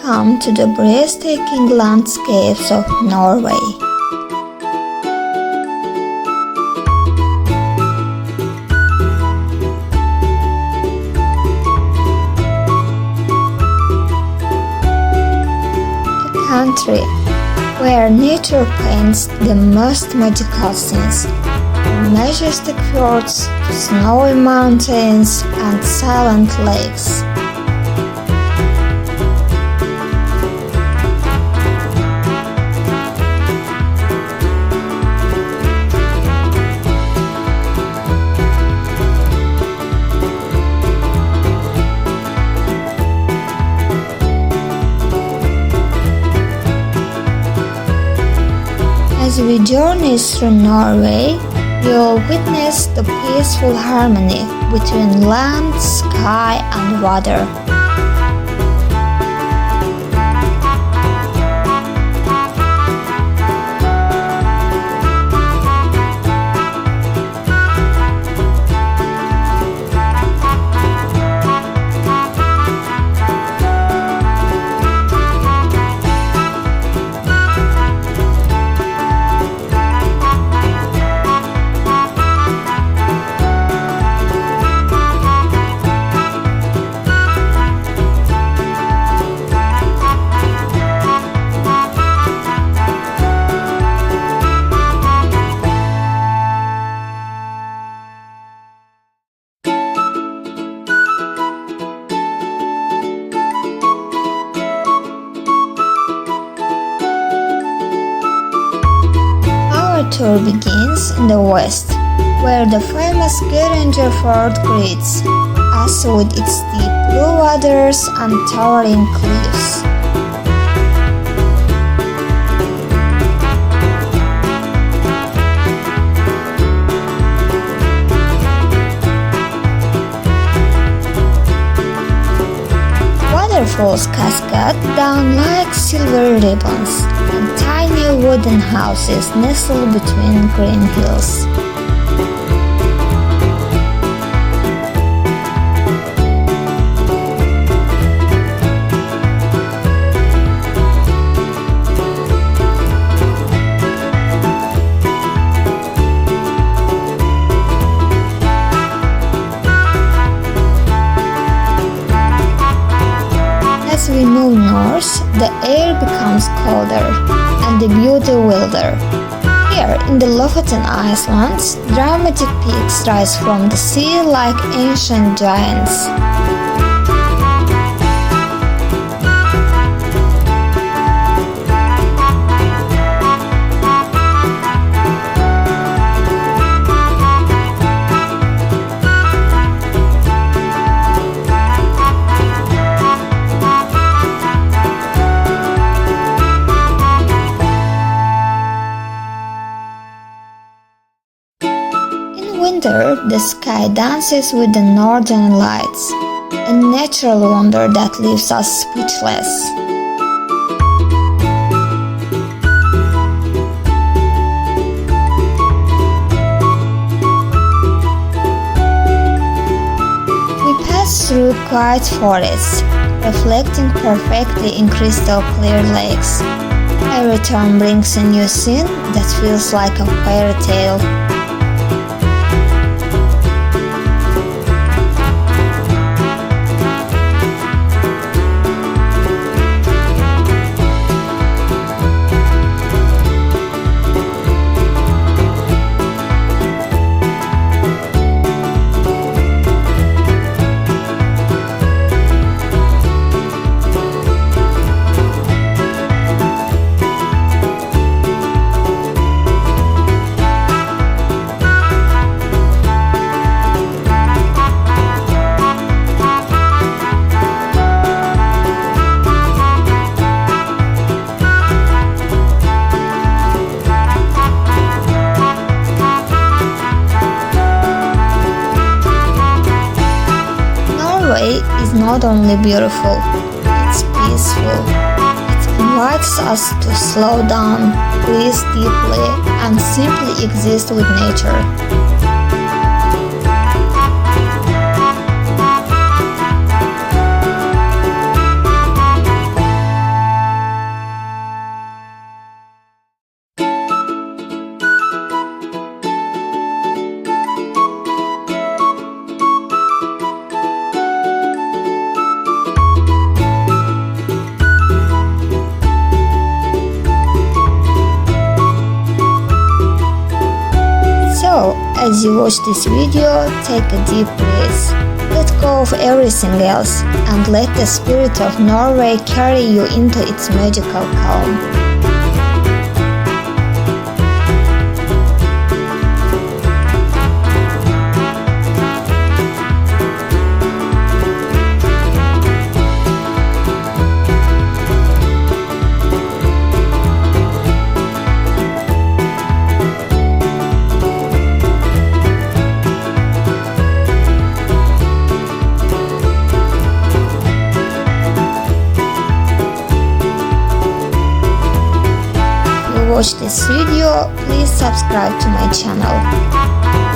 Welcome to the breathtaking landscapes of Norway. A country where nature paints the most magical scenes, from majestic fjords to snowy mountains and silent lakes. As we journey through Norway, you'll witness the peaceful harmony between land, sky, and water. Our tour begins in the west, where the famous fjord greets us with its deep blue waters and towering cliffs. Waterfalls cascade down like silver ribbons, and tiny wooden houses nestle between green hills. As we move north, the air becomes colder and the beauty wilder. Here in the Lofoten Islands, dramatic peaks rise from the sea like ancient giants. In winter, the sky dances with the northern lights, a natural wonder that leaves us speechless. We pass through quiet forests, reflecting perfectly in crystal clear lakes. Every turn brings a new scene that feels like a fairy tale. Norway is not only beautiful, it's peaceful. It invites us to slow down, breathe deeply, and simply exist with nature. as you watch this video, take a deep breath. Let go of everything else and let the spirit of Norway carry you into its magical calm. Watch this video, please subscribe to my channel.